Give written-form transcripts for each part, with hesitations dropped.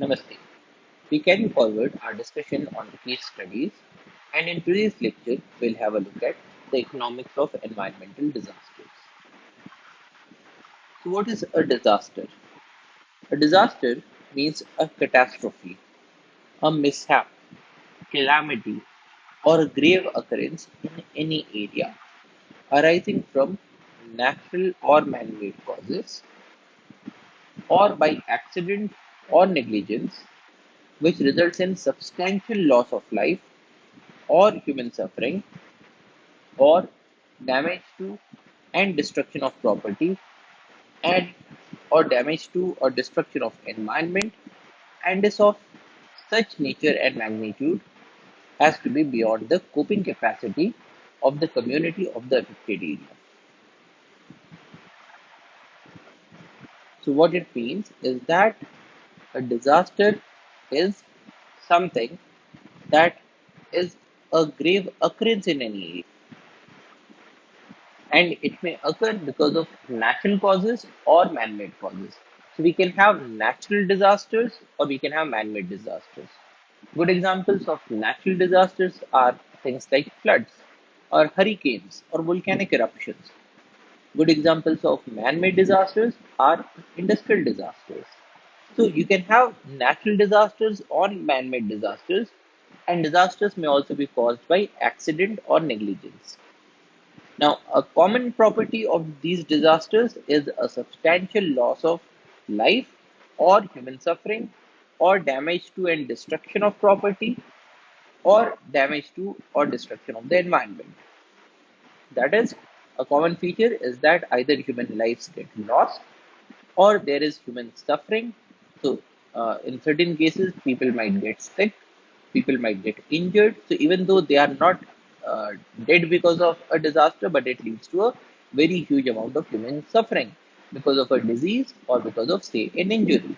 Namaste. We carry forward our discussion on case studies, and in today's lecture, we'll have a look at the economics of environmental disasters. So, what is a disaster? A disaster means a catastrophe, a mishap, calamity, or a grave occurrence in any area arising from natural or man made causes or by accident or negligence, which results in substantial loss of life or human suffering or damage to and destruction of property and or damage to or destruction of environment and is of such nature and magnitude as to be beyond the coping capacity of the community of the affected area. So what it means is that a disaster is something that is a grave occurrence in any area, and it may occur because of natural causes or man-made causes. So we can have natural disasters or we can have man-made disasters. Good examples of natural disasters are things like floods or hurricanes or volcanic eruptions. Good examples of man-made disasters are industrial disasters. So you can have natural disasters or man-made disasters, and disasters may also be caused by accident or negligence. Now, a common property of these disasters is a substantial loss of life or human suffering or damage to and destruction of property or damage to or destruction of the environment. That is, a common feature is that either human lives get lost or there is human suffering. So, in certain cases, people might get sick, people might get injured. So, even though they are not uh, dead because of a disaster, but it leads to a very huge amount of human suffering because of a disease or because of, say, an injury.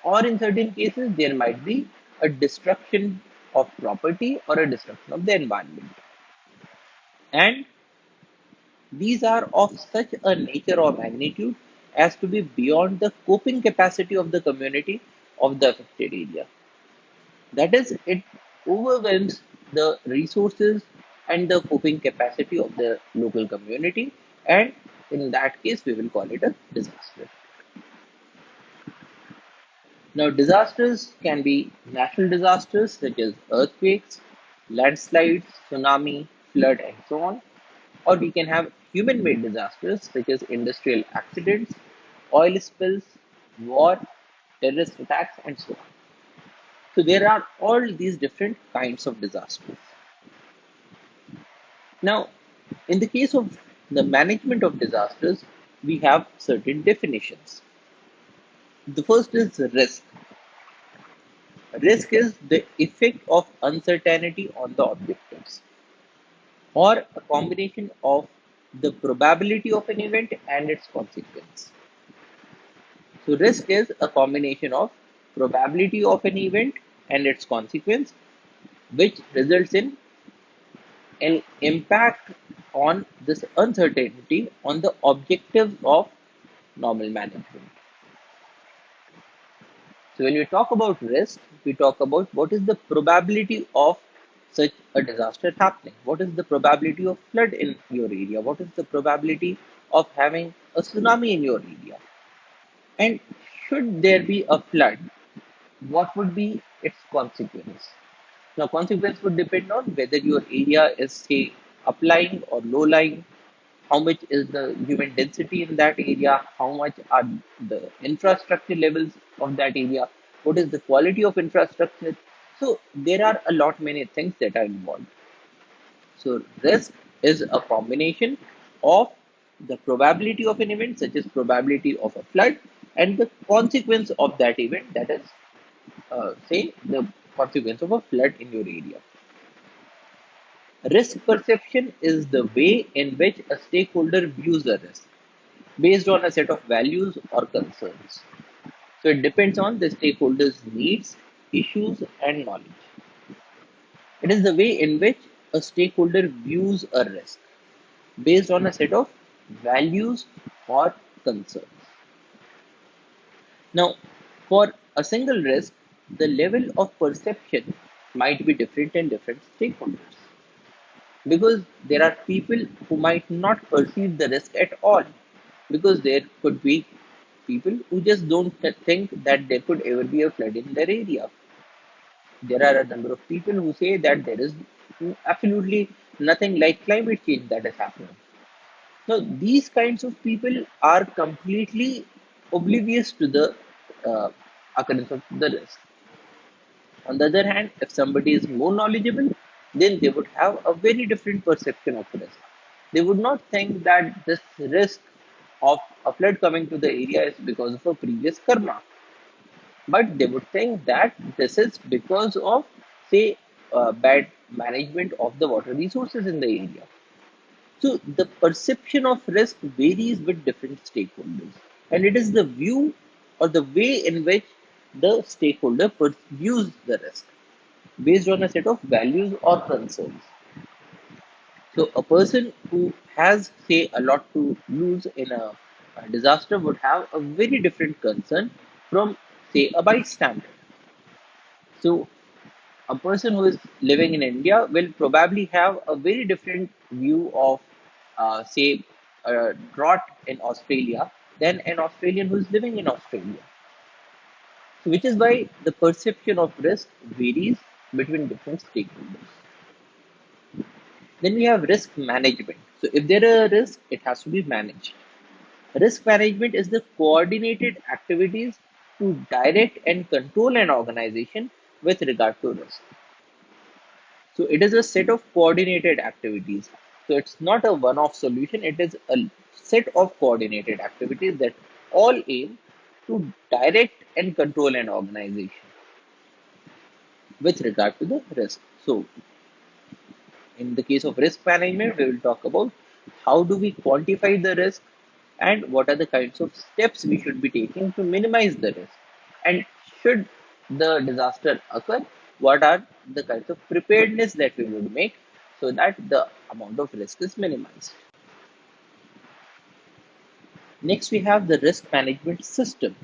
Or in certain cases, there might be a destruction of property or a destruction of the environment. And these are of such a nature or magnitude as to be beyond the coping capacity of the community of the affected area. That is, it overwhelms the resources and the coping capacity of the local community, and in that case, we will call it a disaster. Now, disasters can be natural disasters such as earthquakes, landslides, tsunami, flood, and so on. Or we can have human made disasters such as industrial accidents, oil spills, war, terrorist attacks, and so on. So, there are all these different kinds of disasters. Now, in the case of the management of disasters, we have certain definitions. The first is risk. Risk is the effect of uncertainty on the objectives, or a combination of the probability of an event and its consequence. So, risk is a combination of probability of an event and its consequence, which results in an impact on this uncertainty on the objectives of normal management. So, when we talk about risk, we talk about what is the probability of such a disaster happening. What is the probability of flood in your area? What is the probability of having a tsunami in your area? And should there be a flood, what would be its consequence? Now, consequence would depend on whether your area is, say, uplying or low lying, how much is the human density in that area, how much are the infrastructure levels of that area, what is the quality of infrastructure. So, there are a lot many things that are involved. So, risk is a combination of the probability of an event, such as probability of a flood, and the consequence of that event, that is, say, the consequence of a flood in your area. Risk perception is the way in which a stakeholder views a risk based on a set of values or concerns. So it depends on the stakeholder's needs, issues, and knowledge. It is the way in which a stakeholder views a risk based on a set of values or concerns. Now, for a single risk, the level of perception might be different in different stakeholders because there are people who might not perceive the risk at all because there could be people who just don't think that there could ever be a flood in their area. There are a number of people who say that there is absolutely nothing like climate change that is happening. Now, these kinds of people are completely oblivious to the uh, occurrence of the risk. On the other hand, if somebody is more knowledgeable, then they would have a very different perception of risk. They would not think that this risk of a flood coming to the area is because of a previous karma, but they would think that this is because of, say, bad management of the water resources in the area. So the perception of risk varies with different stakeholders, and it is the view or the way in which the stakeholder views the risk based on a set of values or concerns. So a person who has, say, a lot to lose in a disaster would have a very different concern from, say, a bystander. So a person who is living in India will probably have a very different view of, say, a drought in Australia than an Australian who is living in Australia. So which is why the perception of risk varies between different stakeholders. Then we have risk management. So if there is a risk, it has to be managed. Risk management is the coordinated activities to direct and control an organization with regard to risk. So it is a set of coordinated activities. So it's not a one-off solution, it is a set of coordinated activities that all aim to direct and control an organization with regard to the risk. So in the case of risk management, we will talk about how do we quantify the risk and what are the kinds of steps we should be taking to minimize the risk. And should the disaster occur, what are the kinds of preparedness that we would make so that the amount of risk is minimized. Next, we have the risk management system,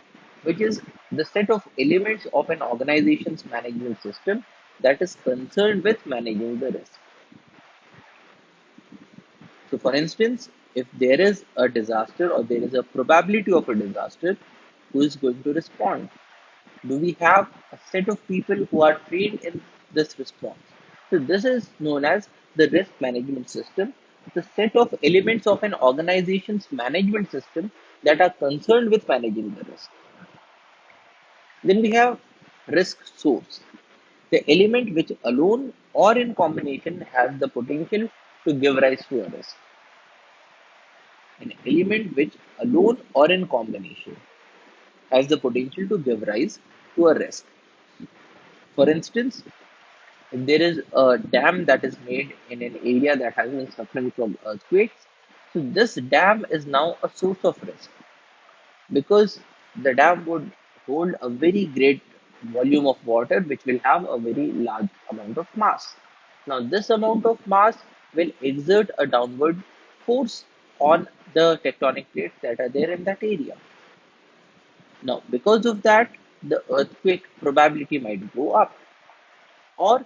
which is the set of elements of an organization's management system that is concerned with managing the risk. So, for instance, if there is a disaster or there is a probability of a disaster, who is going to respond? Do we have a set of people who are trained in this response? So, this is known as the risk management system, the set of elements of an organization's management system that are concerned with managing the risk. Then we have risk source, the element which alone or in combination has the potential to give rise to a risk. An element which alone or in combination has the potential to give rise to a risk. For instance, if there is a dam that is made in an area that has been suffering from earthquakes, so this dam is now a source of risk because the dam would hold a very great volume of water which will have a very large amount of mass. Now, this amount of mass will exert a downward force on the tectonic plates that are there in that area. Now, because of that, the earthquake probability might go up. Or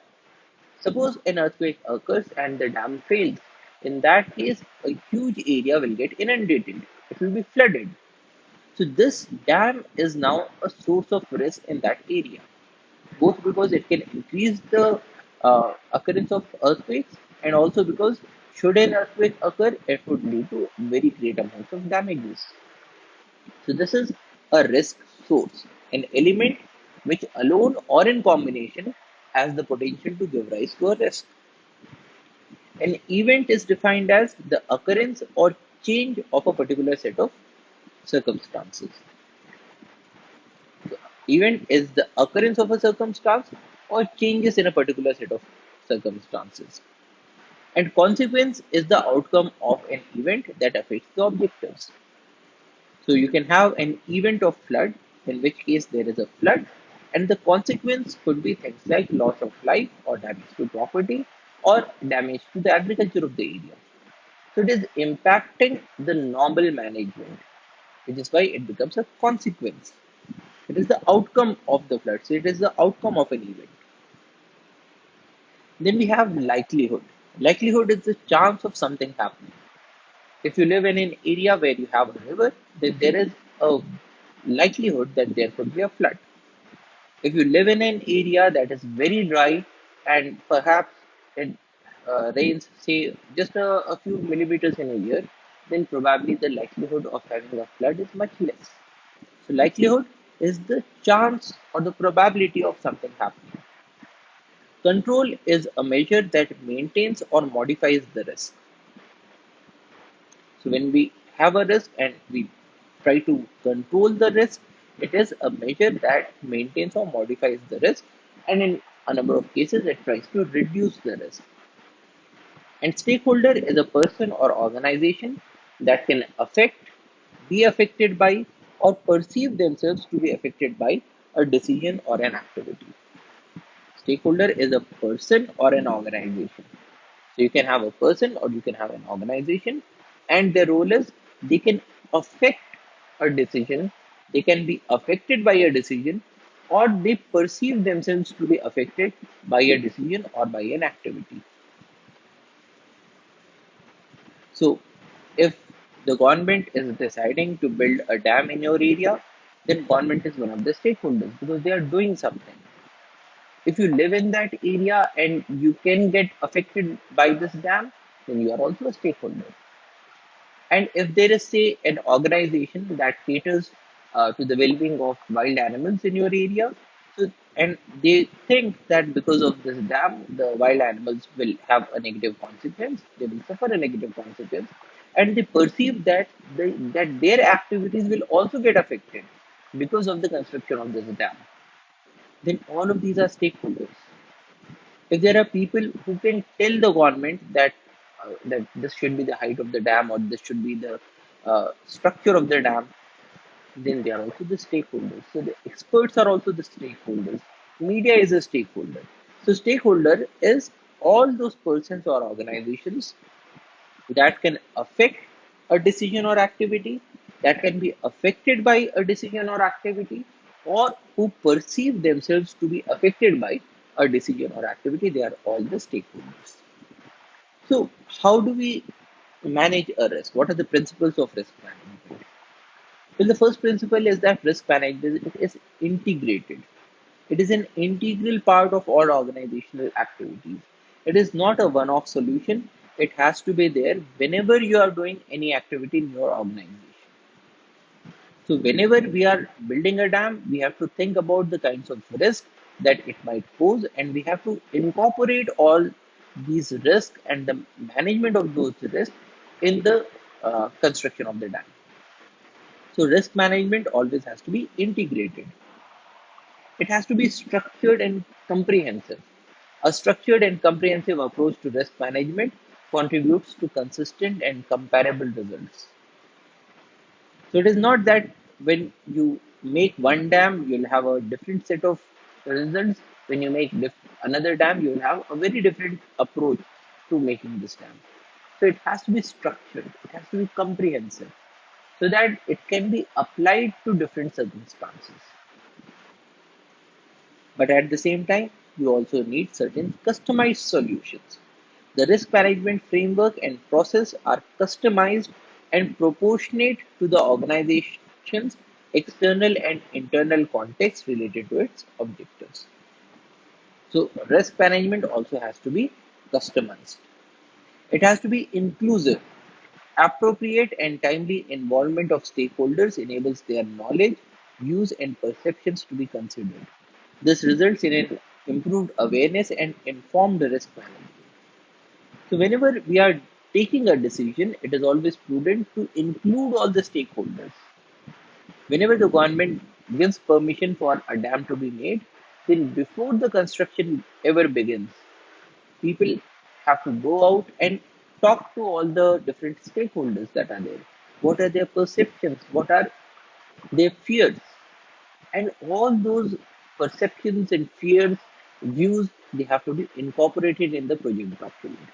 suppose an earthquake occurs and the dam fails. In that case, a huge area will get inundated. It will be flooded. So this dam is now a source of risk in that area, both because it can increase the occurrence of earthquakes and also because should an earthquake occur, it would lead to very great amounts of damages. So this is a risk source, an element which alone or in combination has the potential to give rise to a risk. An event is defined as the occurrence or change of a particular set of circumstances. Event is the occurrence of a circumstance or changes in a particular set of circumstances. And consequence is the outcome of an event that affects the objectives. So you can have an event of flood, in which case there is a flood, and the consequence could be things like loss of life or damage to property or damage to the agriculture of the area. So it is impacting the normal management, which is why it becomes a consequence. It is the outcome of the flood. So it is the outcome of an event. Then we have likelihood. Likelihood is the chance of something happening. If you live in an area where you have a river, then there is a likelihood that there could be a flood. If you live in an area that is very dry and perhaps it rains, say, just a few millimeters in a year, then probably the likelihood of having a flood is much less. So, likelihood is the chance or the probability of something happening. Control is a measure that maintains or modifies the risk. So when we have a risk and we try to control the risk, it is a measure that maintains or modifies the risk, and in a number of cases, it tries to reduce the risk. And stakeholder is a person or organization that can affect, be affected by, or perceive themselves to be affected by a decision or an activity. Stakeholder is a person or an organization. So you can have a person or you can have an organization, and their role is they can affect a decision, they can be affected by a decision, or they perceive themselves to be affected by a decision or by an activity. So if the government is deciding to build a dam in your area, then government is one of the stakeholders because they are doing something. If you live in that area and you can get affected by this dam, then you are also a stakeholder. And if there is, say, an organization that caters to the well-being of wild animals in your area, so, and they think that because of this dam, the wild animals will have a negative consequence, they will suffer a negative consequence, and they perceive that that their activities will also get affected because of the construction of this dam, then all of these are stakeholders. If there are people who can tell the government that this should be the height of the dam or this should be the structure of the dam, then they are also the stakeholders. So the experts are also the stakeholders. Media is a stakeholder. So stakeholder is all those persons or organizations that can affect a decision or activity, that can be affected by a decision or activity, or who perceive themselves to be affected by a decision or activity. They are all the stakeholders. So, how do we manage a risk? What are the principles of risk management? Well, the first principle is that risk management is integrated. It is an integral part of all organizational activities. It is not a one off solution, it has to be there whenever you are doing any activity in your organization. So, whenever we are building a dam, we have to think about the kinds of risk that it might pose, and we have to incorporate all these risks and the management of those risks in the construction of the dam. So, risk management always has to be integrated. It has to be structured and comprehensive. A structured and comprehensive approach to risk management contributes to consistent and comparable results. So it is not that when you make one dam, you'll have a different set of results. When you make another dam, you'll have a very different approach to making this dam. So it has to be structured, it has to be comprehensive so that it can be applied to different circumstances. But at the same time, you also need certain customized solutions. The risk management framework and process are customized and proportionate to the organization's external and internal context related to its objectives. So, risk management also has to be customized. It has to be inclusive. Appropriate and timely involvement of stakeholders enables their knowledge, views, and perceptions to be considered. This results in an improved awareness and informed risk management. So, whenever we are taking a decision, it is always prudent to include all the stakeholders. Whenever the government gives permission for a dam to be made, then before the construction ever begins, people have to go out and talk to all the different stakeholders that are there. What are their perceptions? What are their fears? And all those perceptions and fears, views, they have to be incorporated in the project document.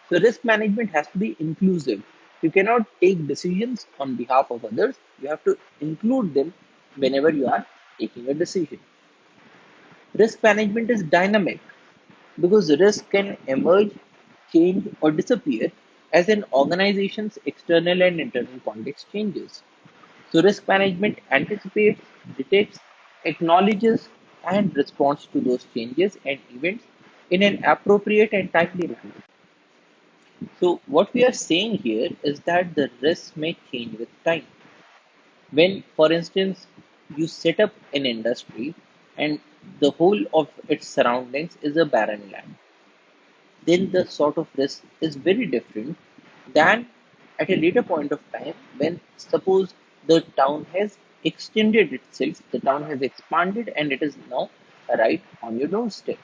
So risk management has to be inclusive. You cannot take decisions on behalf of others. You have to include them whenever you are taking a decision. Risk management is dynamic because risk can emerge, change, or disappear as an organization's external and internal context changes. So, risk management anticipates, detects, acknowledges, and responds to those changes and events in an appropriate and timely manner. So, what we are saying here is that the risks may change with time. When, for instance, you set up an industry and the whole of its surroundings is a barren land, then the sort of risk is very different than at a later point of time when suppose the town has extended itself, the town has expanded and it is now right on your doorstep.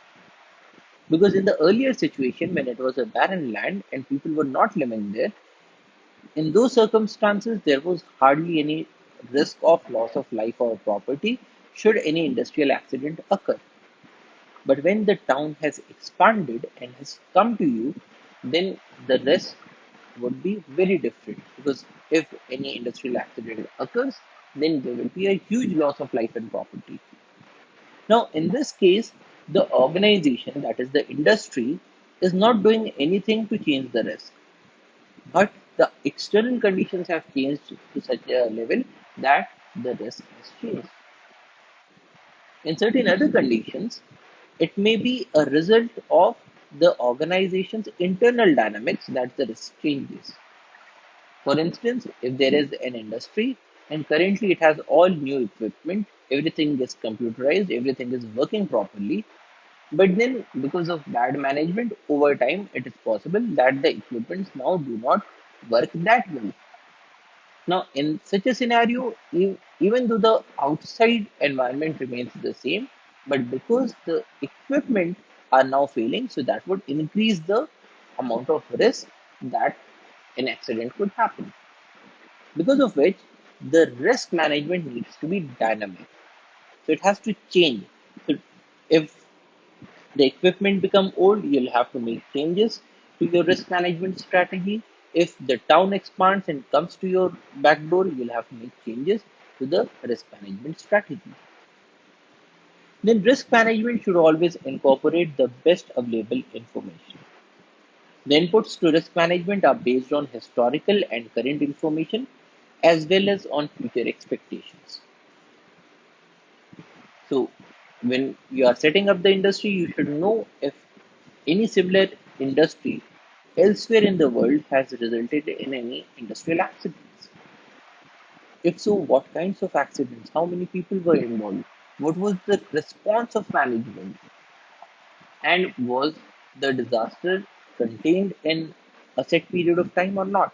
Because in the earlier situation when it was a barren land and people were not living there, in those circumstances there was hardly any risk of loss of life or property should any industrial accident occur. But when the town has expanded and has come to you, then the risk would be very different because if any industrial accident occurs, then there will be a huge loss of life and property. Now, in this case, the organization, that is the industry, is not doing anything to change the risk, but the external conditions have changed to such a level that the risk has changed. In certain other conditions, it may be a result of the organization's internal dynamics that the risk changes. For instance, if there is an industry and currently it has all new equipment, everything is computerized, everything is working properly, but then because of bad management over time, it is possible that the equipments now do not work that well. Now, in such a scenario, even though the outside environment remains the same, but because the equipment are now failing, so that would increase the amount of risk that an accident could happen. Because of which, the risk management needs to be dynamic. So it has to change. So if the equipment become old, you'll have to make changes to your risk management strategy. If the town expands and comes to your back door, you'll have to make changes to the risk management strategy. Then risk management should always incorporate the best available information. The inputs to risk management are based on historical and current information as well as on future expectations. So when you are setting up the industry, you should know if any similar industry elsewhere in the world has resulted in any industrial accidents. If so, what kinds of accidents? How many people were involved? What was the response of management? And was the disaster contained in a set period of time or not?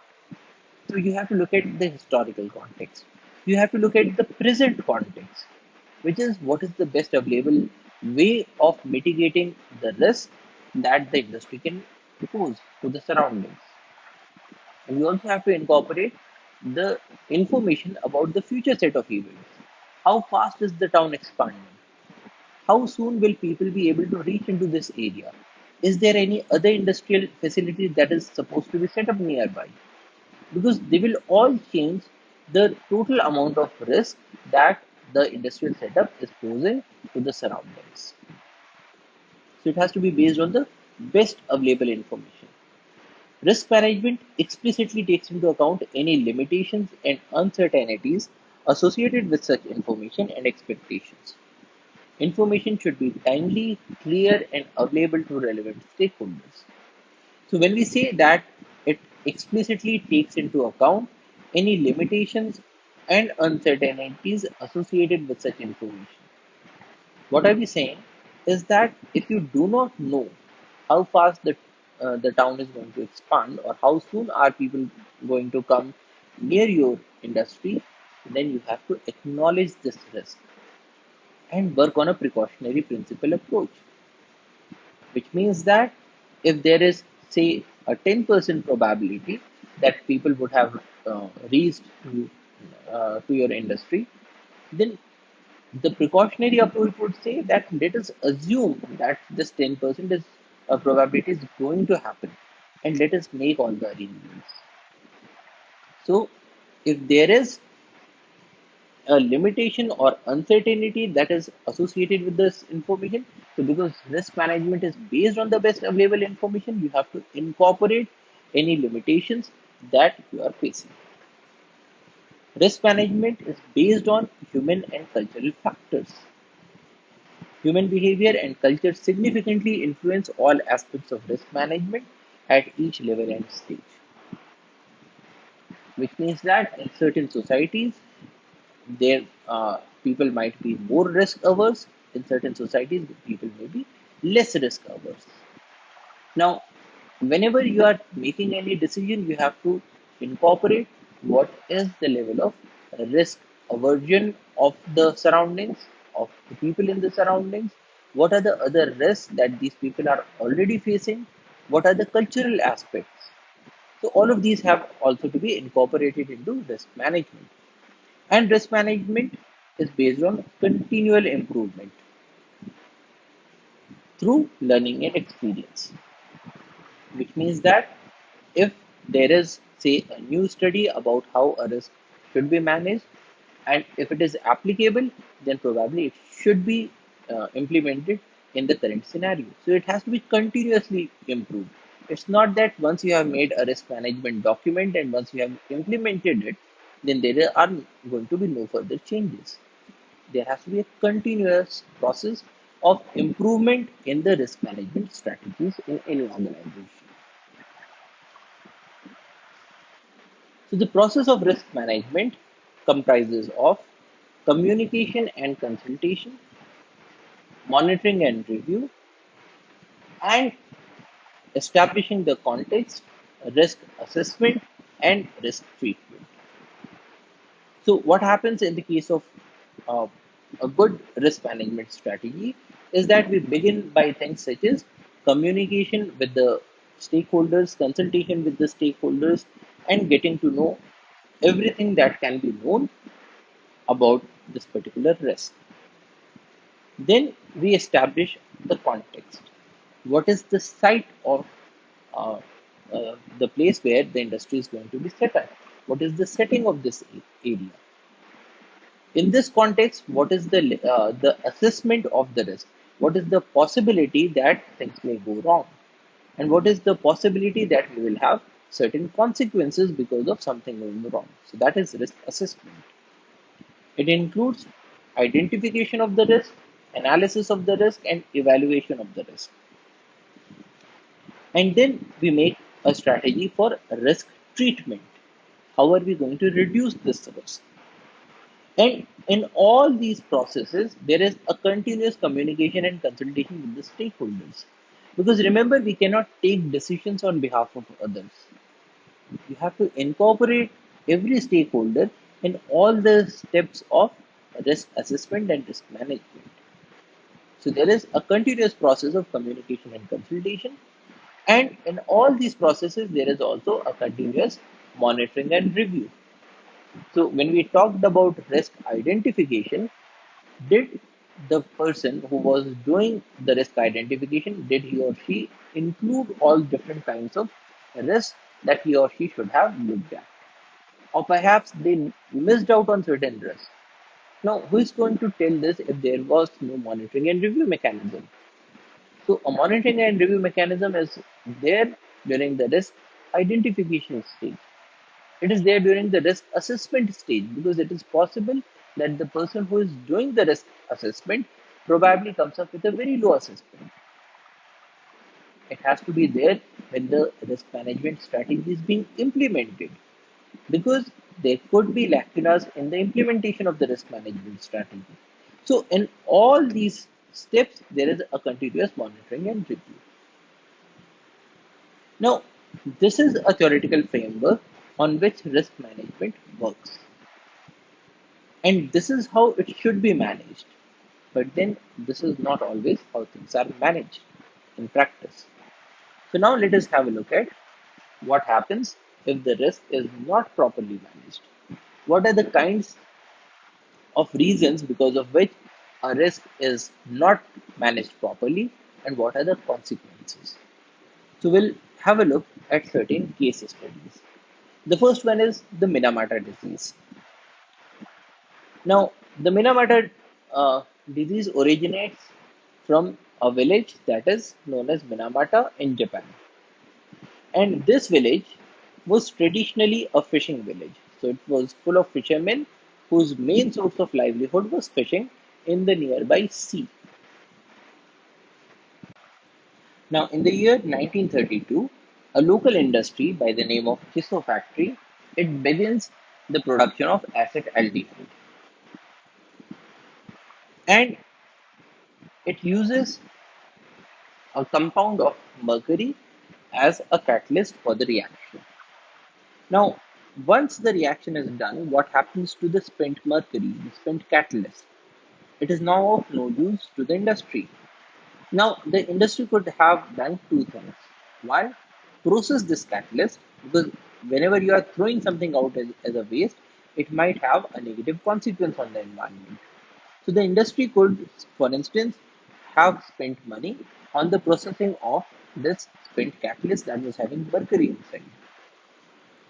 So you have to look at the historical context. You have to look at the present context, which is what is the best available way of mitigating the risk that the industry can pose to the surroundings. And we also have to incorporate the information about the future set of events. How fast is the town expanding? How soon will people be able to reach into this area? Is there any other industrial facility that is supposed to be set up nearby? Because they will all change the total amount of risk that the industrial setup is posing to the surroundings. So it has to be based on the best available information. Risk management explicitly takes into account any limitations and uncertainties associated with such information and expectations. Information should be timely, clear, and available to relevant stakeholders. So when we say that it explicitly takes into account any limitations and uncertainties associated with such information, what are we saying is that if you do not know how fast the town is going to expand or how soon are people going to come near your industry, then you have to acknowledge this risk and work on a precautionary principle approach, which means that if there is, say, a 10% probability that people would have reached to your industry, then the precautionary approach would say that let us assume that this 10% is a probability is going to happen and let us make all the arrangements. So, if there is a limitation or uncertainty that is associated with this information. So because risk management is based on the best available information, you have to incorporate any limitations that you are facing. Risk management is based on human and cultural factors. Human behavior and culture significantly influence all aspects of risk management at each level and stage, which means that in certain societies, there people might be more risk averse. In certain societies, people may be less risk averse. Now, whenever you are making any decision, you have to incorporate what is the level of risk aversion of the surroundings, of the people in the surroundings, what are the other risks that these people are already facing, what are the cultural aspects. So, all of these have also to be incorporated into risk management. And risk management is based on continual improvement through learning and experience, which means that if there is, say, a new study about how a risk should be managed, and if it is applicable, then probably it should be implemented in the current scenario. So it has to be continuously improved. It's not that once you have made a risk management document and once you have implemented it, then there are going to be no further changes. There has to be a continuous process of improvement in the risk management strategies in any organization. So the process of risk management comprises of communication and consultation, monitoring and review, and establishing the context, risk assessment, and risk treatment. So what happens in the case of uh, a good risk management strategy is that we begin by things such as communication with the stakeholders, consultation with the stakeholders, and getting to know everything that can be known about this particular risk. Then we establish the context. What is the site of uh, the place where the industry is going to be set up? What is the setting of this area? In this context, what is the assessment of the risk? What is the possibility that things may go wrong? And what is the possibility that we will have certain consequences because of something going wrong? So that is risk assessment. It includes identification of the risk, analysis of the risk, and evaluation of the risk. And then we make a strategy for risk treatment. How are we going to reduce this risk? And in all these processes, there is a continuous communication and consultation with the stakeholders. Because remember, we cannot take decisions on behalf of others. You have to incorporate every stakeholder in all the steps of risk assessment and risk management. So there is a continuous process of communication and consultation. And in all these processes, there is also a continuous monitoring and review. So when we talked about risk identification, did the person who was doing the risk identification, did he or she include all different kinds of risks that he or she should have looked at? Or perhaps they missed out on certain risks. Now, who is going to tell this if there was no monitoring and review mechanism? So, a monitoring and review mechanism is there during the risk identification stage. It is there during the risk assessment stage because it is possible that the person who is doing the risk assessment probably comes up with a very low assessment. It has to be there when the risk management strategy is being implemented because there could be lacunas in the implementation of the risk management strategy. So, in all these steps, there is a continuous monitoring and review. Now, this is a theoretical framework on which risk management works. And this is how it should be managed. But then, this is not always how things are managed in practice. So, now let us have a look at what happens if the risk is not properly managed. What are the kinds of reasons because of which a risk is not managed properly, and what are the consequences? So, we'll have a look at certain case studies. The first one is the Minamata disease. Now, the Minamata disease originates from a village that is known as Minamata in Japan. And this village was traditionally a fishing village. So it was full of fishermen whose main source of livelihood was fishing in the nearby sea. Now, in the year 1932, a local industry by the name of Chisso Factory, it begins the production of acetaldehyde, and it uses a compound of mercury as a catalyst for the reaction. Now, once the reaction is done, what happens to the spent mercury, the spent catalyst? It is now of no use to the industry. Now, the industry could have done two things. One, process this catalyst, because whenever you are throwing something out as a waste, it might have a negative consequence on the environment. So, the industry could, for instance, have spent money on the processing of this spent catalyst that was having mercury inside.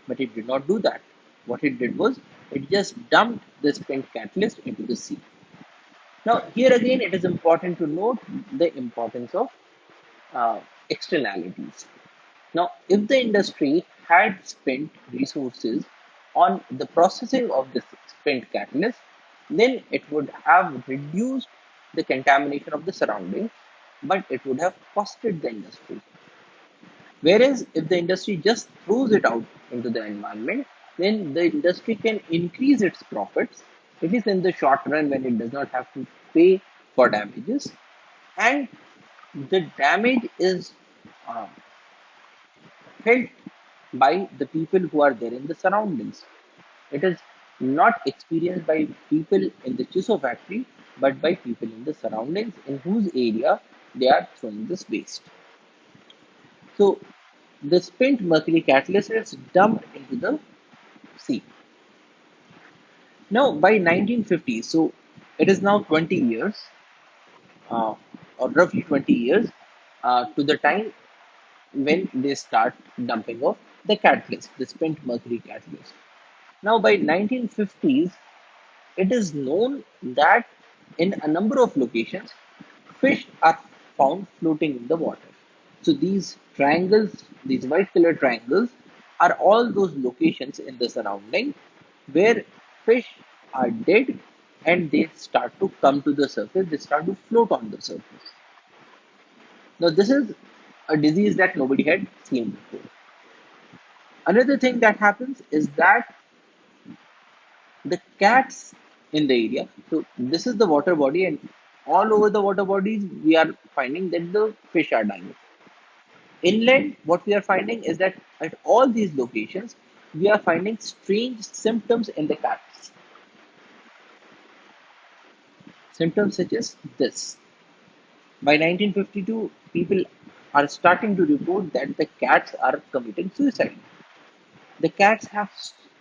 But it did not do that. What it did was it just dumped the spent catalyst into the sea. Now, here again, it is important to note the importance of uh, externalities. Now, if the industry had spent resources on the processing of this spent catalyst, then it would have reduced the contamination of the surroundings, but it would have costed the industry. Whereas if the industry just throws it out into the environment, then the industry can increase its profits, at least in the short run when it does not have to pay for damages. And the damage is uh, felt by the people who are there in the surroundings. It is not experienced by people in the Chiso factory, but by people in the surroundings in whose area they are throwing this waste. So the spent mercury catalyst is dumped into the sea. Now, by 1950, so it is now 20 years, uh, or roughly 20 years, to the time when they start dumping of the catalyst, the spent mercury catalyst. Now, by 1950s, it is known that in a number of locations, fish are found floating in the water. So these triangles, these white color triangles, are all those locations in the surrounding where fish are dead and they start to come to the surface, they start to float on the surface. Now, this is a disease that nobody had seen before. Another thing that happens is that the cats in the area, so this is the water body, and all over the water bodies, we are finding that the fish are dying. Inland, what we are finding is that at all these locations, we are finding strange symptoms in the cats. Symptoms such as this. By 1952, people are starting to report that the cats are committing suicide. The cats have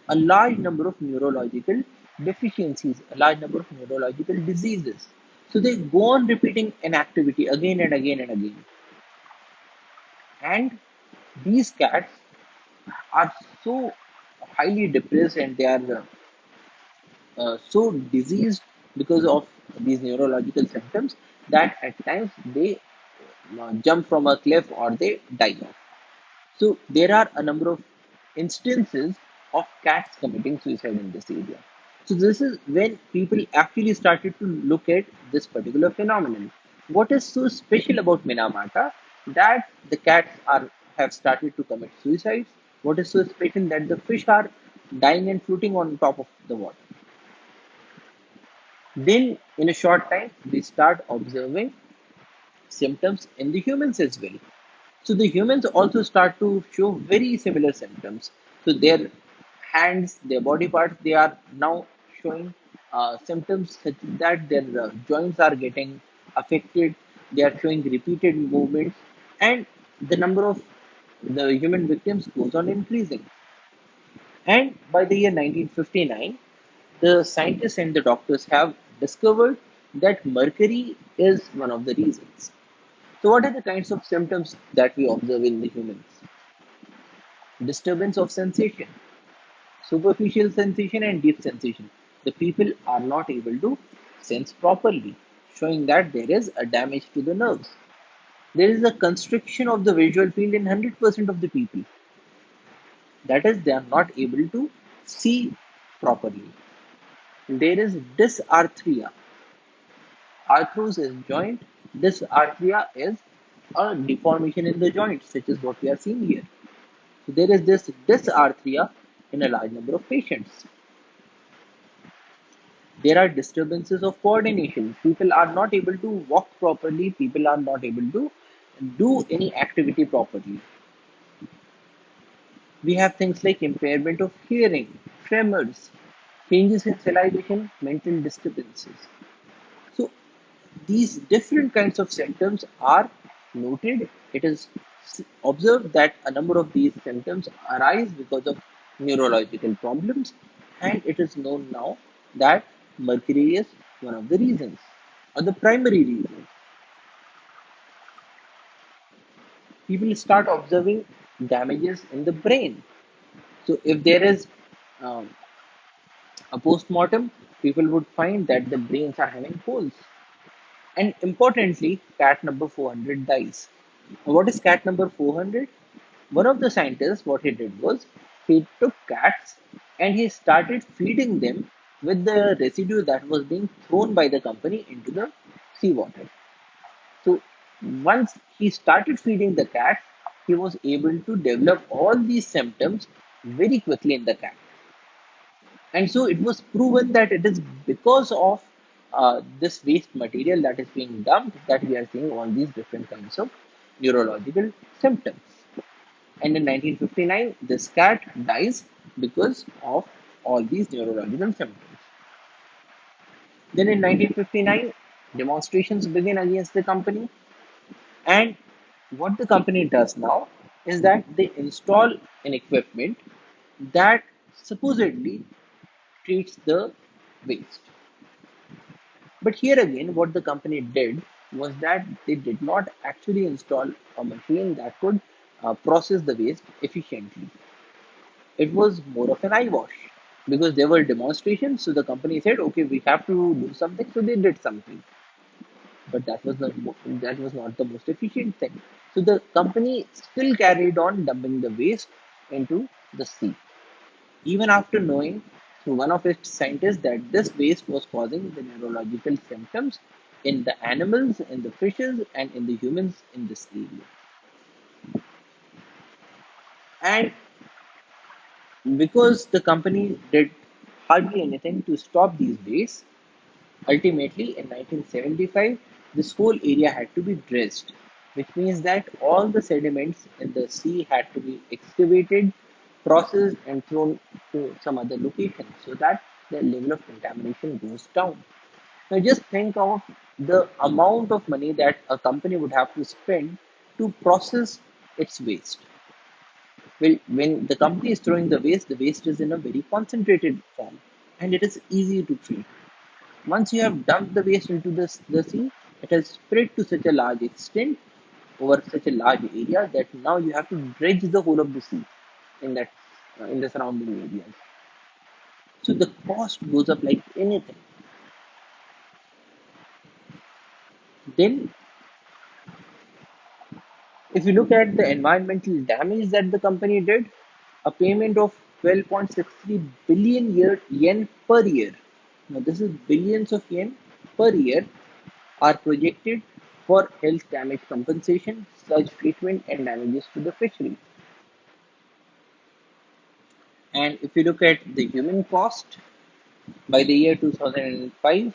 a large number of neurological deficiencies, a large number of neurological diseases. So they go on repeating an activity again and again and again. And these cats are so highly depressed and they are so diseased because of these neurological symptoms that at times they jump from a cliff or they die off. So there are a number of instances of cats committing suicide in this area. So this is when people actually started to look at this particular phenomenon. What is so special about Minamata that the cats are have started to commit suicides? What is so special that the fish are dying and floating on top of the water? Then, in a short time, we start observing symptoms in the humans as well. So the humans also start to show very similar symptoms. So their hands, their body parts, they are now showing symptoms such that their joints are getting affected. They are showing repeated movements, and the number of the human victims goes on increasing. And by the year 1959, the scientists and the doctors have discovered that mercury is one of the reasons. So, what are the kinds of symptoms that we observe in the humans? Disturbance of sensation, superficial sensation, and deep sensation. the people are not able to sense properly, showing that there is a damage to the nerves. There is a constriction of the visual field in 100% of the people. That is, they are not able to see properly. There is dysarthria. Arthros is joint. Dysarthria is a deformation in the joint, such as what we are seeing here. So there is this dysarthria in a large number of patients. There are disturbances of coordination. People are not able to walk properly. People are not able to do any activity properly. We have things like impairment of hearing, tremors, changes in salivation, mental disturbances. So these different kinds of symptoms are noted. It is observed that a number of these symptoms arise because of neurological problems, and it is known now that mercury is one of the reasons or the primary reason. People start observing damages in the brain. So if there is um, a post-mortem, people would find that the brains are having holes. And importantly, cat number 400 dies. What is cat number 400? One of the scientists, what he did was he took cats and he started feeding them with the residue that was being thrown by the company into the seawater. So once he started feeding the cat, he was able to develop all these symptoms very quickly in the cat. And so it was proven that it is because of this waste material that is being dumped that we are seeing all these different kinds of neurological symptoms. And in 1959, this cat dies because of all these neurological symptoms. Then in 1959, demonstrations begin against the company. And what the company does now is that they install an equipment that supposedly treats the waste. But here again, what the company did was that they did not actually install a machine that could process the waste efficiently. It was more of an eyewash because there were demonstrations. So the company said, "Okay, we have to do something." So they did something, but that was not the most efficient thing. So the company still carried on dumping the waste into the sea, even after knowing through one of its scientists that this waste was causing the neurological symptoms in the animals, in the fishes, and in the humans in this area. And because the company did hardly anything to stop these wastes, ultimately in 1975, this whole area had to be dredged, which means that all the sediments in the sea had to be excavated, processed, and thrown to some other location so that the level of contamination goes down. Now, just think of the amount of money that a company would have to spend to process its waste. Well, when the company is throwing the waste is in a very concentrated form and it is easy to treat. Once you have dumped the waste into the sea, it has spread to such a large extent over such a large area that now you have to dredge the whole of the sea in that in the surrounding areas. So the cost goes up like anything. Then, if you look at the environmental damage that the company did, a payment of 12.63 billion yen per year. Now, this is billions of yen per year are projected for health damage compensation, sludge treatment, and damages to the fishery. And if you look at the human cost, by the year 2005,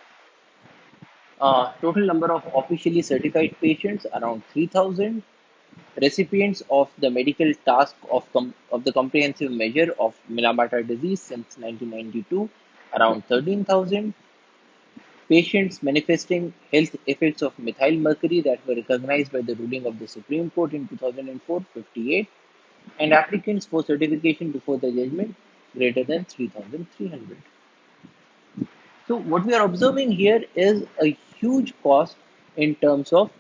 total number of officially certified patients around 3,000, recipients of the medical task of the comprehensive measure of Minamata disease since 1992, around 13,000, patients manifesting health effects of methyl mercury that were recognized by the ruling of the Supreme Court in 2004, 58, and applicants for certification before the judgment greater than 3,300. So, what we are observing here is a huge cost in terms of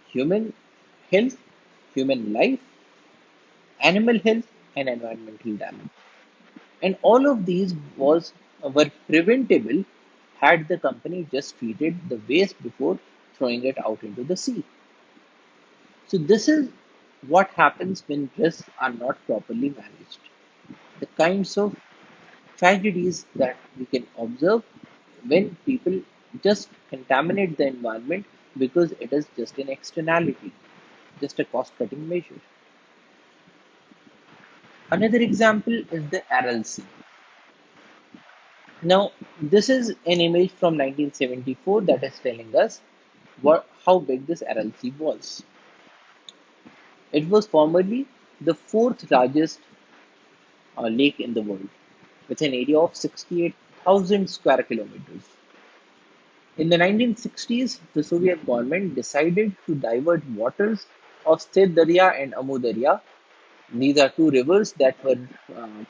human health, human life, animal health, and environmental damage. And all of these was were preventable had the company just treated the waste before throwing it out into the sea. So, this is what happens when risks are not properly managed. The kinds of tragedies that we can observe when people just contaminate the environment because it is just an externality, just a cost cutting measure. Another example is the RLC. Now, this is an image from 1974 that is telling us how big this RLC was. It was formerly the fourth largest lake in the world with an area of 68,000 square kilometers. In the 1960s, the Soviet government decided to divert waters of Stet Darya and Amu Darya. These are two rivers that were uh,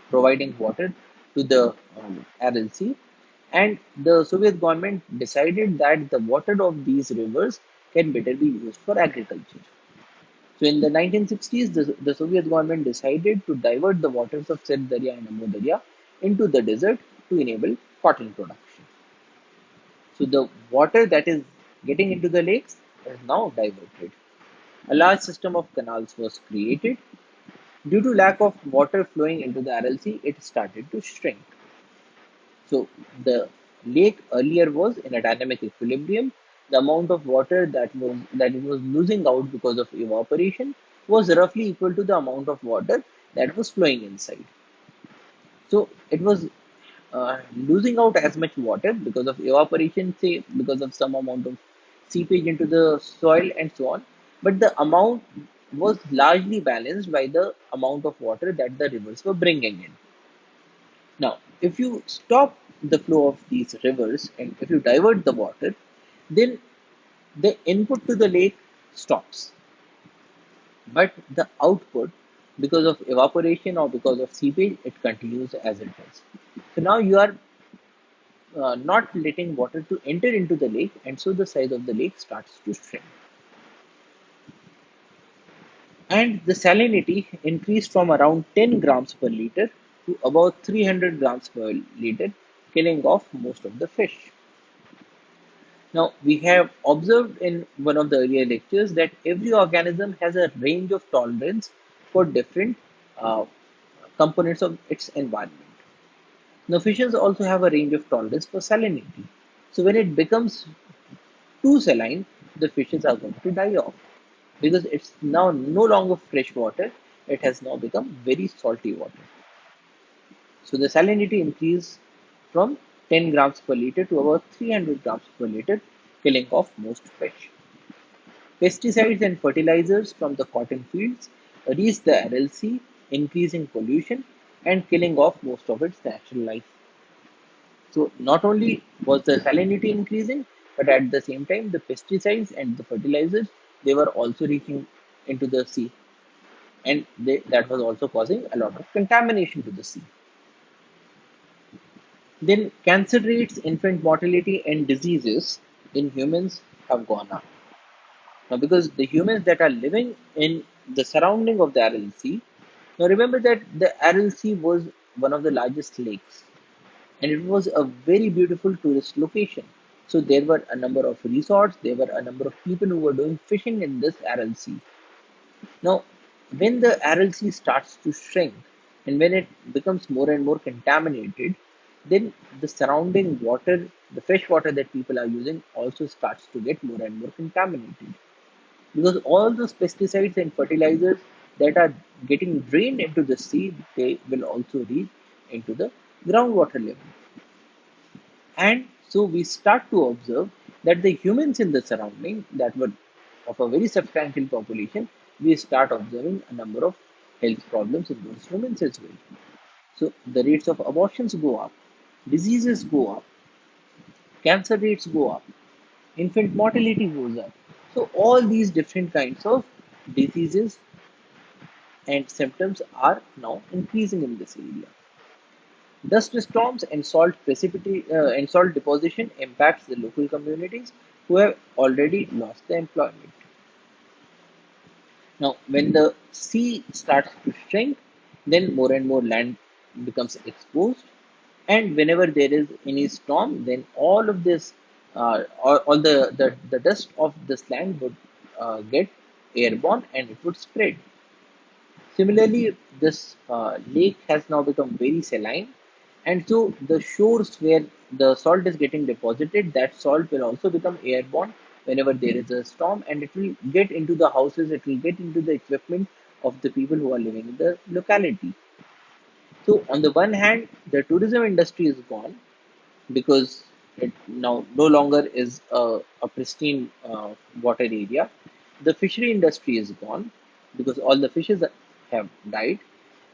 providing water to the RLC. And the Soviet government decided that the water of these rivers can better be used for agriculture. So in the 1960s, the Soviet government decided to divert the waters of Stet Darya and Amu Darya into the desert to enable cotton production. So the water that is getting into the lakes is now diverted. A large system of canals was created. Due to lack of water flowing into the RLC, it started to shrink. So the lake earlier was in a dynamic equilibrium. The amount of water that it was losing out because of evaporation was roughly equal to the amount of water that was flowing inside. So it was losing out as much water because of evaporation, say because of some amount of seepage into the soil and so on. But the amount was largely balanced by the amount of water that the rivers were bringing in. Now, if you stop the flow of these rivers and if you divert the water, then the input to the lake stops, but the output, because of evaporation or because of seepage, it continues as it is. So now you are not letting water to enter into the lake, and so the size of the lake starts to shrink. And the salinity increased from around 10 grams per liter to about 300 grams per liter, killing off most of the fish. Now, we have observed in one of the earlier lectures that every organism has a range of tolerance for different uh, components of its environment. Now, fishes also have a range of tolerance for salinity. So, when it becomes too saline, the fishes are going to die off because it's now no longer fresh water, it has now become very salty water. So, the salinity increased from 10 grams per liter to about 300 grams per liter, killing off most fish. Pesticides and fertilizers from the cotton fields reach the RLC, increasing pollution and killing off most of its natural life. So not only was the salinity increasing, but at the same time, the pesticides and the fertilizers, they were also reaching into the sea, and that was also causing a lot of contamination to the sea. Then cancer rates, infant mortality, and diseases in humans have gone up. Now, because the humans that are living in the surrounding of the RLC, now remember that the RLC was one of the largest lakes and it was a very beautiful tourist location. So there were a number of resorts, there were a number of people who were doing fishing in this RLC. Now, when the RLC starts to shrink and when it becomes more and more contaminated, then the surrounding water, the fresh water that people are using, also starts to get more and more contaminated because all those pesticides and fertilizers that are getting drained into the sea, they will also reach into the groundwater level. And so we start to observe that the humans in the surrounding that were of a very substantial population, we start observing a number of health problems in those humans as well. So the rates of abortions go up, diseases go up, cancer rates go up, infant mortality goes up. So all these different kinds of diseases and symptoms are now increasing in this area. Dust storms and and salt deposition impacts the local communities who have already lost their employment. Now, when the sea starts to shrink, then more and more land becomes exposed. And whenever there is any storm, then all of this, all the dust of this land would get airborne and it would spread. Similarly, this lake has now become very saline, and so the shores where the salt is getting deposited, that salt will also become airborne whenever there is a storm, and it will get into the houses, it will get into the equipment of the people who are living in the locality. So, on the one hand, the tourism industry is gone because it now no longer is a pristine water area. The fishery industry is gone because all the fishes have died.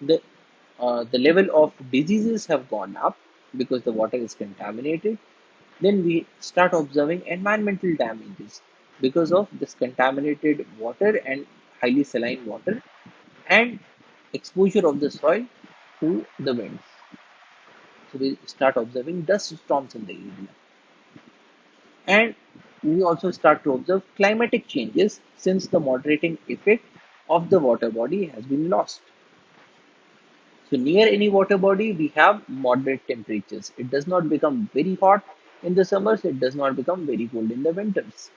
The level of diseases have gone up because the water is contaminated. Then we start observing environmental damages because of this contaminated water and highly saline water and exposure of the soil to the winds. So we start observing dust storms in the area. And we also start to observe climatic changes since the moderating effect of the water body has been lost. So near any water body, we have moderate temperatures. It does not become very hot in the summers, it does not become very cold in the winters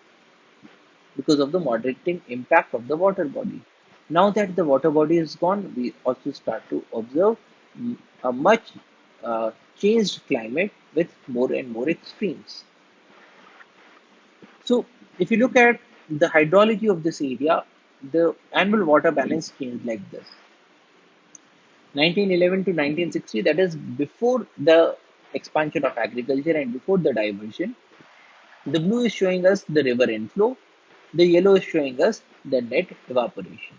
because of the moderating impact of the water body. Now that the water body is gone, we also start to observe a much changed climate with more and more extremes. So, if you look at the hydrology of this area, the annual water balance changed like this: 1911 to 1960, that is before the expansion of agriculture and before the diversion. The blue is showing us the river inflow, the yellow is showing us the net evaporation.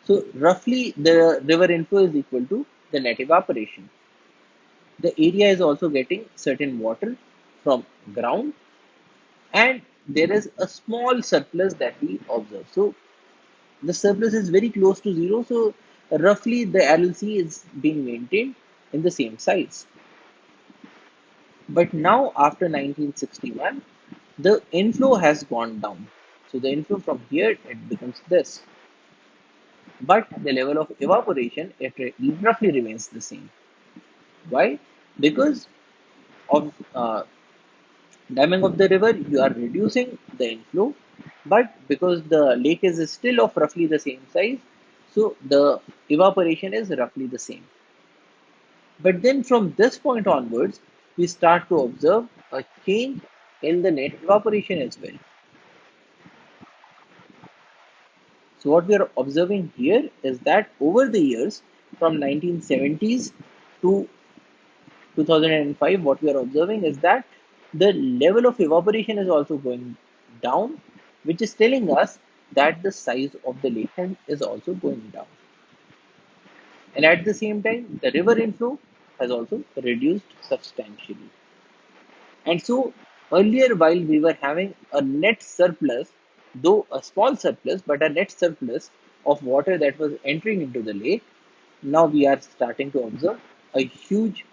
So, roughly, the river inflow is equal to the net evaporation. The area is also getting certain water from ground, and there is a small surplus that we observe. So, the surplus is very close to zero, so roughly the LLC is being maintained in the same size. But now after 1961, the inflow has gone down. So the inflow from here, it becomes this. But the level of evaporation, it roughly remains the same. Why? Because of damming of the river, you are reducing the inflow, but because the lake is still of roughly the same size, so the evaporation is roughly the same. But then from this point onwards, we start to observe a change in the net evaporation as well. So what we are observing here is that over the years, from 1970s to 2005, what we are observing is that the level of evaporation is also going down, which is telling us that the size of the lake is also going down. And at the same time, the river inflow has also reduced substantially. And so earlier, while we were having a net surplus, though a small surplus, but a net surplus of water that was entering into the lake, now we are starting to observe a huge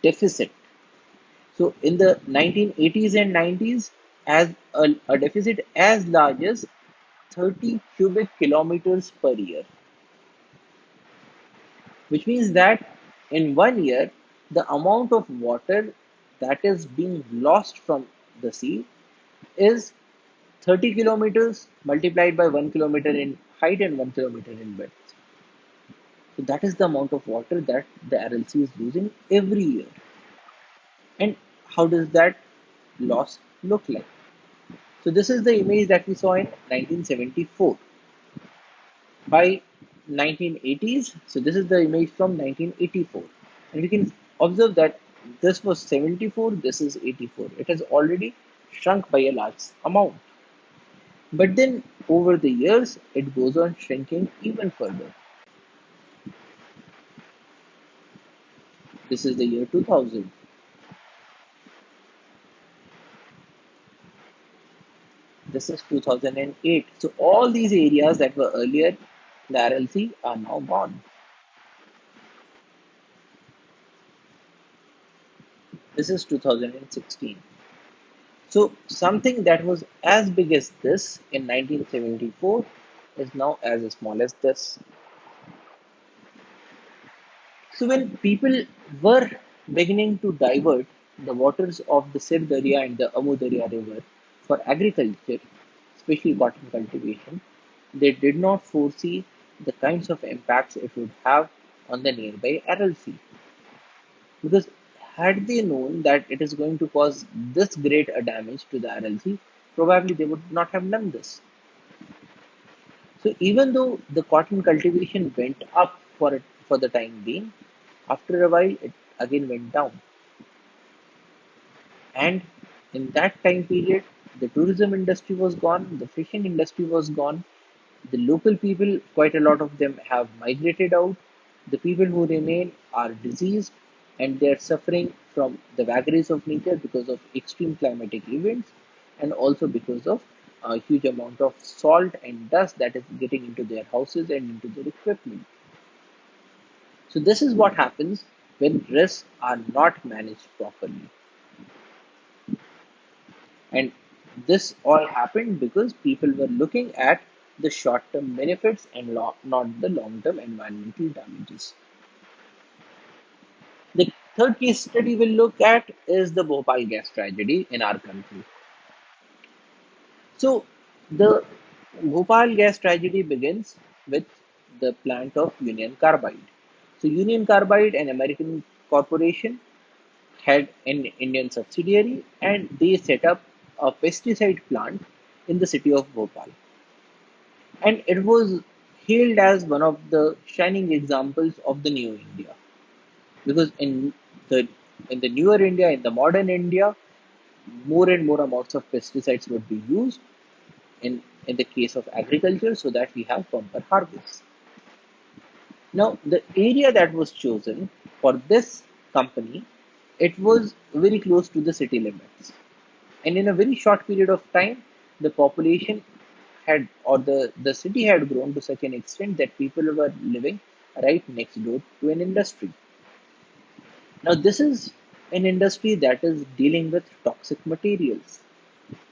deficit. So in the 1980s and 90s, as a deficit as large as 30 cubic kilometers per year, which means that in 1 year, the amount of water that is being lost from the sea is 30 kilometers multiplied by 1 kilometer in height and 1 kilometer in width. So that is the amount of water that the RLC is losing every year. And how does that loss look like? So this is the image that we saw in 1974. By 1980s, so this is the image from 1984. And we can observe that this was 74, this is 84. It has already shrunk by a large amount. But then over the years, it goes on shrinking even further. This is the year 2000. This is 2008. So all these areas that were earlier the RLC are now gone. This is 2016. So something that was as big as this in 1974 is now as small as this. So when people were beginning to divert the waters of the Sir Darya and the Amu Darya river for agriculture, especially cotton cultivation. They did not foresee the kinds of impacts it would have on the nearby Aral Sea. Because had they known that it is going to cause this great a damage to the Aral Sea, probably they would not have done this. So even though the cotton cultivation went up for the time being, after a while it again went down. And in that time period, the tourism industry was gone, the fishing industry was gone, the local people, quite a lot of them have migrated out. The people who remain are diseased and they are suffering from the vagaries of nature because of extreme climatic events and also because of a huge amount of salt and dust that is getting into their houses and into their equipment. So, this is what happens when risks are not managed properly. And this all happened because people were looking at the short term benefits and not the long term environmental damages. The third case study we'll look at is the Bhopal gas tragedy in our country. So, the Bhopal gas tragedy begins with the plant of Union Carbide. So, Union Carbide, an American corporation, had an Indian subsidiary and they set up a pesticide plant in the city of Bhopal. And it was hailed as one of the shining examples of the new India. Because the in the newer India, in the modern India, more and more amounts of pesticides would be used in the case of agriculture so that we have bumper harvests. Now, the area that was chosen for this company, it was very close to the city limits. And in a very short period of time, the population had, or the city had grown to such an extent that people were living right next door to an industry. Now, this is an industry that is dealing with toxic materials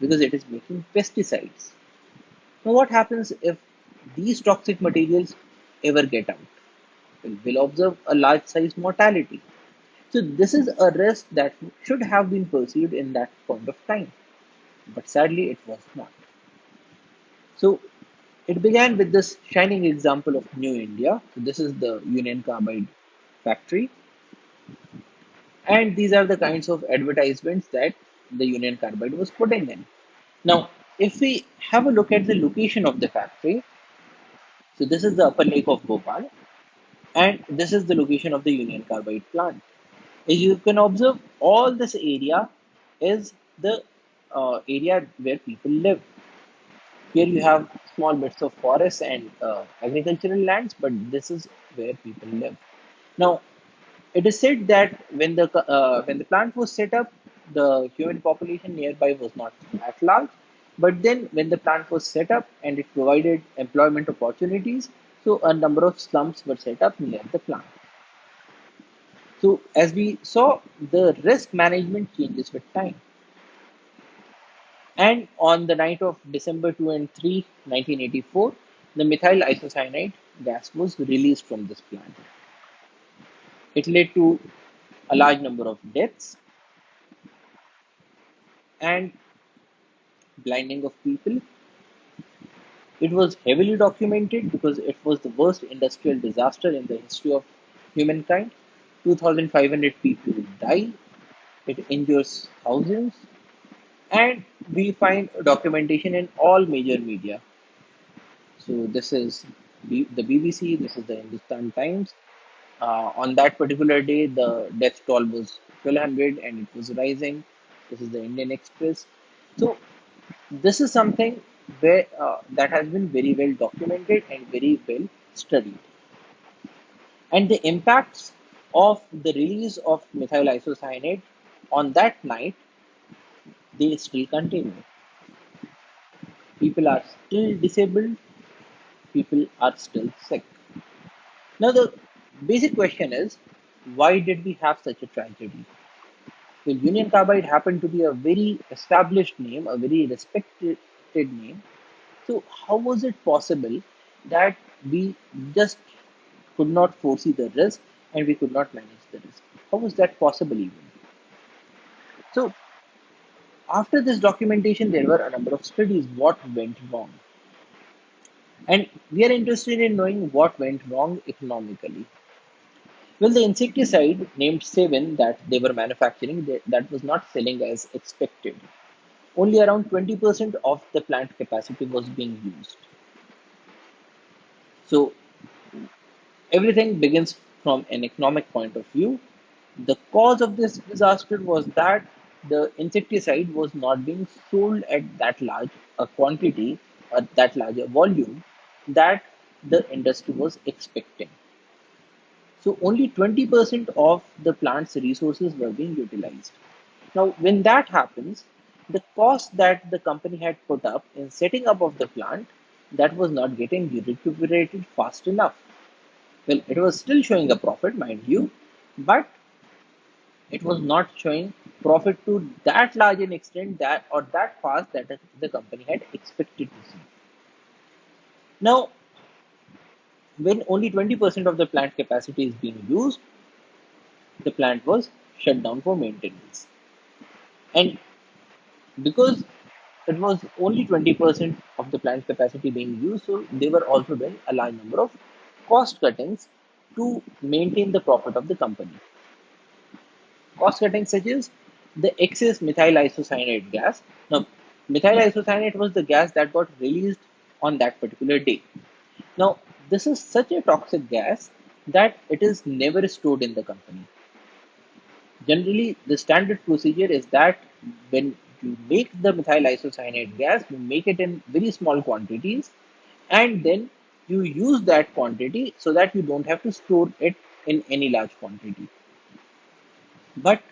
because it is making pesticides. Now, what happens if these toxic materials ever get out? Well, we'll observe a large size mortality. So, this is a risk that should have been perceived in that point of time, but sadly, it was not. So, it began with this shining example of New India. So, this is the Union Carbide factory, and these are the kinds of advertisements that the Union Carbide was putting in. Now, if we have a look at the location of the factory, so this is the upper lake of Bhopal, and this is the location of the Union Carbide plant. As you can observe, all this area is the area where people live. Here you have small bits of forests and agricultural lands, but this is where people live. Now, it is said that when the plant was set up, the human population nearby was not that large. But then, when the plant was set up and it provided employment opportunities, so a number of slums were set up near the plant. So, as we saw, the risk management changes with time. And on the night of December 2 and 3, 1984, the methyl isocyanate gas was released from this plant. It led to a large number of deaths and blinding of people. It was heavily documented because it was the worst industrial disaster in the history of humankind. 2,500 people died, it injures thousands, and we find documentation in all major media. So, this is the BBC, this is the Hindustan Times. On that particular day, the death toll was 1,200 and it was rising. This is the Indian Express. So, this is something where that has been very well documented and very well studied. And the impacts of the release of methyl isocyanate on that night, they still continue. People are still disabled, people are still sick. Now, the basic question is, why did we have such a tragedy? Well, Union Carbide happened to be a very established name, a very respected name. So, how was it possible that we just could not foresee the risk and we could not manage the risk? How was that possible even? So after this documentation, there were a number of studies what went wrong. And we are interested in knowing what went wrong economically. Well, the insecticide named Seven that they were manufacturing, that was not selling as expected. Only around 20% of the plant capacity was being used. So everything begins from an economic point of view. The cause of this disaster was that the insecticide was not being sold at that large a quantity or that large a volume that the industry was expecting. So only 20% of the plant's resources were being utilized. Now, when that happens, the cost that the company had put up in setting up of the plant, that was not getting recuperated fast enough. Well, it was still showing a profit, mind you, but it was not showing profit to that large an extent that or that fast that the company had expected to see. Now, when only 20% of the plant capacity is being used, the plant was shut down for maintenance. And because it was only 20% of the plant capacity being used, so they were also doing a large number of cost cuttings to maintain the profit of the company. Cost cutting such as the excess methyl isocyanate gas. Now, methyl isocyanate was the gas that got released on that particular day. Now, this is such a toxic gas that it is never stored in the company. Generally, the standard procedure is that when you make the methyl isocyanate gas, you make it in very small quantities and then you use that quantity so that you don't have to store it in any large quantity. But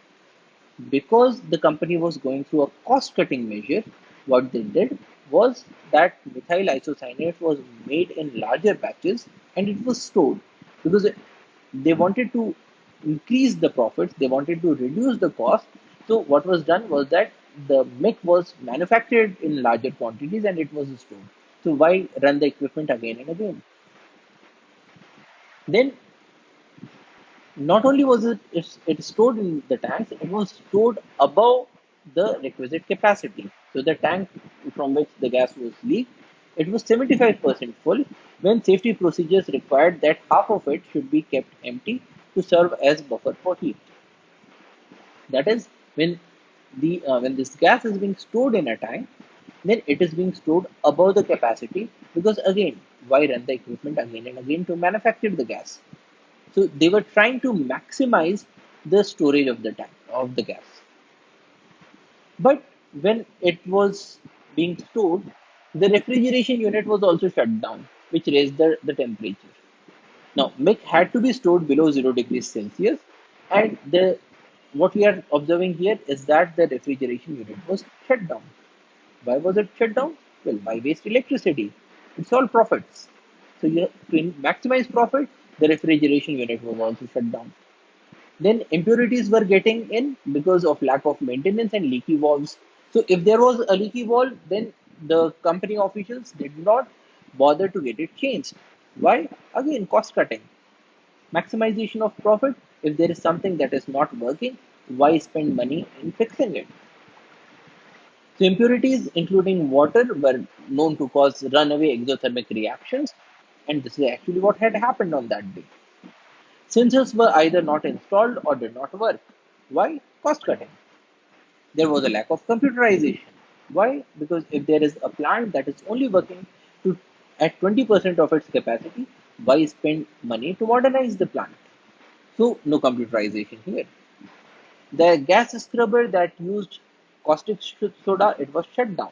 because the company was going through a cost cutting measure, what they did was that methyl isocyanate was made in larger batches and it was stored because they wanted to increase the profits, they wanted to reduce the cost. So, what was done was that the MIC was manufactured in larger quantities and it was stored. So, why run the equipment again and again? Then not only was it stored in the tanks, it was stored above the requisite capacity. So the tank from which the gas was leaked, it was 75% full when safety procedures required that half of it should be kept empty to serve as buffer for heat. That is when this gas is being stored in a tank, then it is being stored above the capacity because again, why run the equipment again and again to manufacture the gas? So they were trying to maximize the storage of the tank of the gas. But when it was being stored, the refrigeration unit was also shut down, which raised the temperature. Now, milk had to be stored below 0 degrees Celsius, and the what we are observing here is that the refrigeration unit was shut down. Why was it shut down? Well, why waste electricity? It's all profits. So to maximize profit, the refrigeration unit was also shut down. Then impurities were getting in because of lack of maintenance and leaky valves. So if there was a leaky valve, then the company officials did not bother to get it changed. Why? Again, cost cutting, maximization of profit. If there is something that is not working, why spend money in fixing it? So impurities, including water, were known to cause runaway exothermic reactions, and this is actually what had happened on that day. Sensors were either not installed or did not work. Why? Cost cutting. There was a lack of computerization. Why? Because if there is a plant that is only working to at 20% of its capacity, why spend money to modernize the plant? So no computerization here. The gas scrubber that used caustic soda, it was shut down.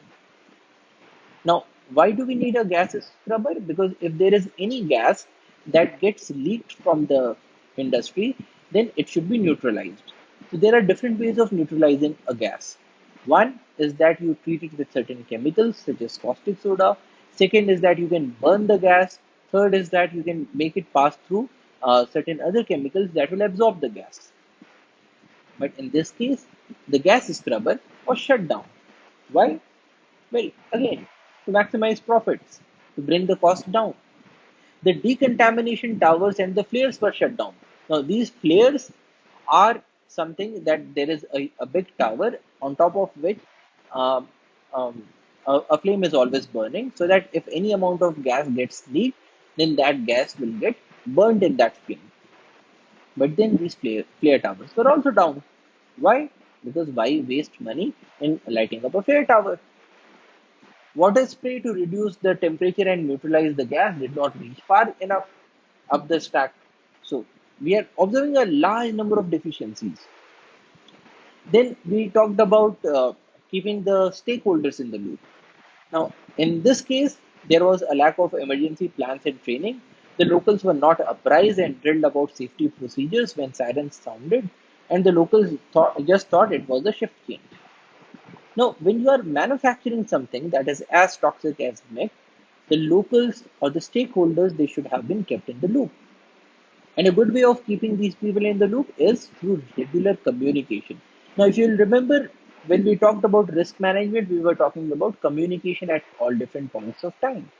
Now, why do we need a gas scrubber? Because if there is any gas that gets leaked from the industry, then it should be neutralized. So there are different ways of neutralizing a gas. One is that you treat it with certain chemicals such as caustic soda. Second is that you can burn the gas. Third is that you can make it pass through certain other chemicals that will absorb the gas. But in this case, the gas scrubber was shut down. Why? Well, again, to maximize profits, to bring the cost down. The decontamination towers and the flares were shut down. Now, these flares are something that there is a big tower on top of which um, um, a flame is always burning, so that if any amount of gas gets leaked, then that gas will get burned in that flame. But then these flare towers were also down. Why? Because why waste money in lighting up a flare tower? Water spray to reduce the temperature and neutralize the gas did not reach far enough up the stack. So we are observing a large number of deficiencies. Then we talked about keeping the stakeholders in the loop. Now, in this case, there was a lack of emergency plans and training. The locals were not apprised and drilled about safety procedures when sirens sounded, and the locals just thought it was a shift change. Now, when you are manufacturing something that is as toxic as meth, the locals or the stakeholders, they should have been kept in the loop. And a good way of keeping these people in the loop is through regular communication. Now, if you'll remember, when we talked about risk management, we were talking about communication at all different points of time.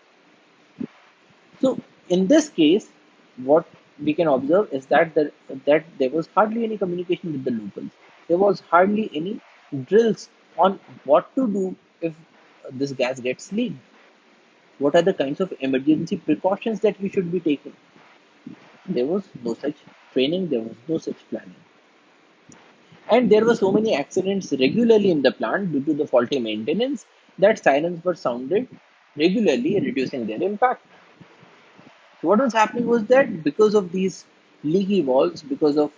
So, in this case, what we can observe is that there was hardly any communication with the locals. There was hardly any drills on what to do if this gas gets leaked. What are the kinds of emergency precautions that we should be taking? There was no such training, there was no such planning. And there were so many accidents regularly in the plant due to the faulty maintenance that sirens were sounded regularly, reducing their impact. So what was happening was that because of these leaky valves, because of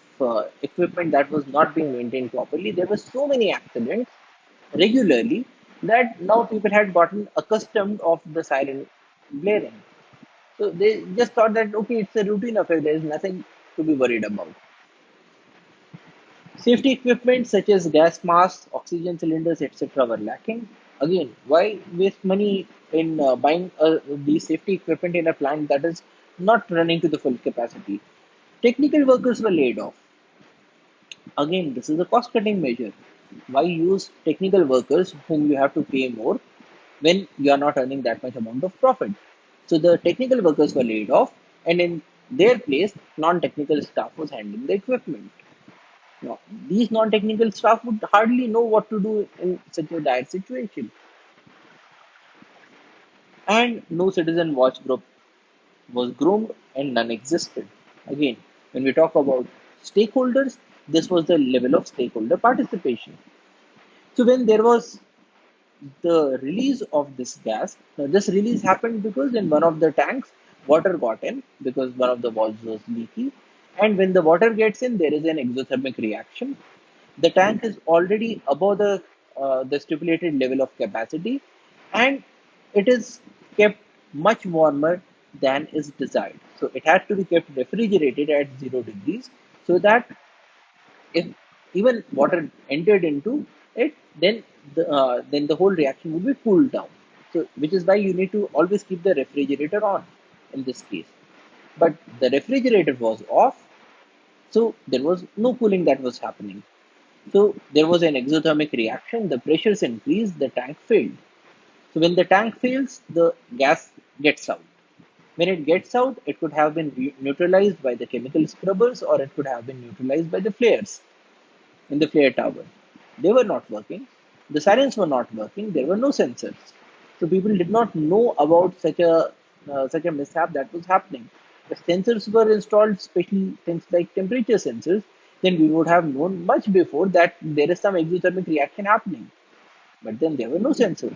equipment that was not being maintained properly, there were so many accidents regularly that now people had gotten accustomed of the siren blaring. So they just thought that okay, it's a routine affair. There is nothing to be worried about. Safety equipment such as gas masks, oxygen cylinders, etc. were lacking. Again, why waste money in buying these safety equipment in a plant that is not running to the full capacity? Technical workers were laid off. Again, this is a cost cutting measure. Why use technical workers whom you have to pay more when you are not earning that much amount of profit? So the technical workers were laid off, and in their place, non technical staff was handling the equipment. Now, these non-technical staff would hardly know what to do in such a dire situation. And no citizen watch group was groomed and none existed. Again, when we talk about stakeholders, this was the level of stakeholder participation. So when there was the release of this gas, now this release happened because in one of the tanks, water got in because one of the valves was leaky. And when the water gets in, there is an exothermic reaction. The tank is already above the stipulated level of capacity, and it is kept much warmer than is desired. So it had to be kept refrigerated at 0 degrees so that if even water entered into it, then the whole reaction would be cooled down. So which is why you need to always keep the refrigerator on in this case. But the refrigerator was off, so there was no cooling that was happening. So there was an exothermic reaction, the pressures increased, the tank failed. So when the tank fails, the gas gets out. When it gets out, it could have been neutralized by the chemical scrubbers or it could have been neutralized by the flares in the flare tower. They were not working. The sirens were not working. There were no sensors. So people did not know about such a mishap that was happening. If sensors were installed, especially things like temperature sensors, then we would have known much before that there is some exothermic reaction happening. But then there were no sensors.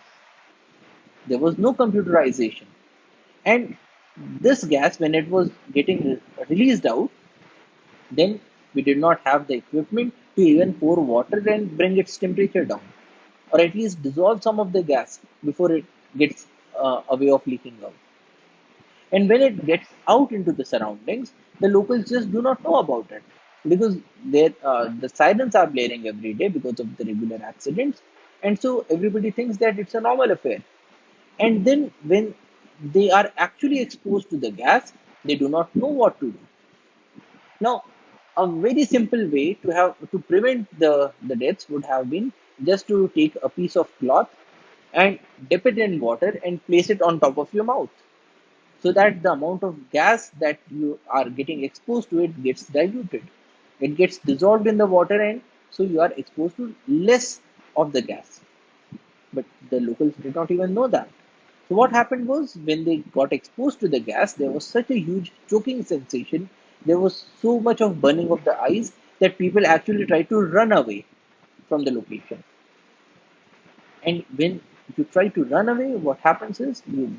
There was no computerization. And this gas, when it was getting released out, then we did not have the equipment to even pour water and bring its temperature down, or at least dissolve some of the gas before it gets a way of leaking out. And when it gets out into the surroundings, the locals just do not know about it because the sirens are blaring every day because of the regular accidents, and so everybody thinks that it's a normal affair. And then when they are actually exposed to the gas, they do not know what to do. Now, a very simple way to prevent the deaths would have been just to take a piece of cloth and dip it in water and place it on top of your mouth so that the amount of gas that you are getting exposed to it gets diluted. It gets dissolved in the water, and so you are exposed to less of the gas. But the locals did not even know that. So what happened was, when they got exposed to the gas, there was such a huge choking sensation. There was so much of burning of the eyes that people actually tried to run away from the location. And when you try to run away, what happens is you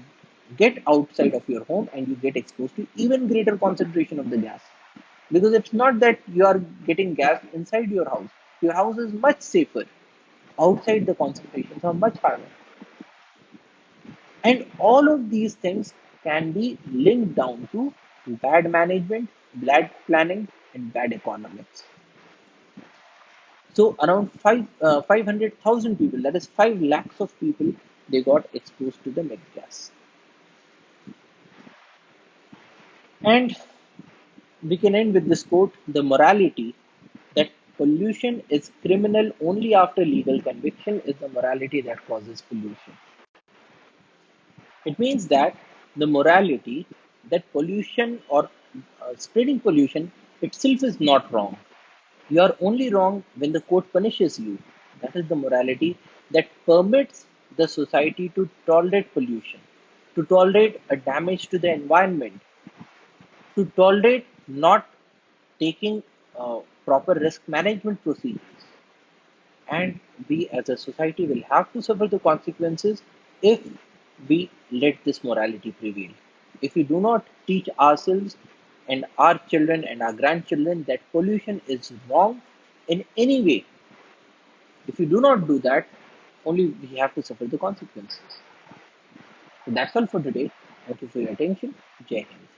get outside of your home and you get exposed to even greater concentration of the gas. Because it's not that you are getting gas inside your house. Your house is much safer. Outside, the concentrations are much higher. And all of these things can be linked down to bad management, bad planning, and bad economics. So around 500,000 people, that is 5 lakhs of people, they got exposed to the meth gas. And we can end with this quote: the morality that pollution is criminal only after legal conviction is the morality that causes pollution. It means that the morality that pollution or spreading pollution itself is not wrong. You are only wrong when the court punishes you. That is the morality that permits the society to tolerate pollution, to tolerate a damage to the environment, to tolerate not taking proper risk management procedures. And we as a society will have to suffer the consequences if we let this morality prevail. If we do not teach ourselves and our children and our grandchildren that pollution is wrong in any way, if we do not do that, only we have to suffer the consequences. So that's all for today. Thank you for your attention. Jai Hind.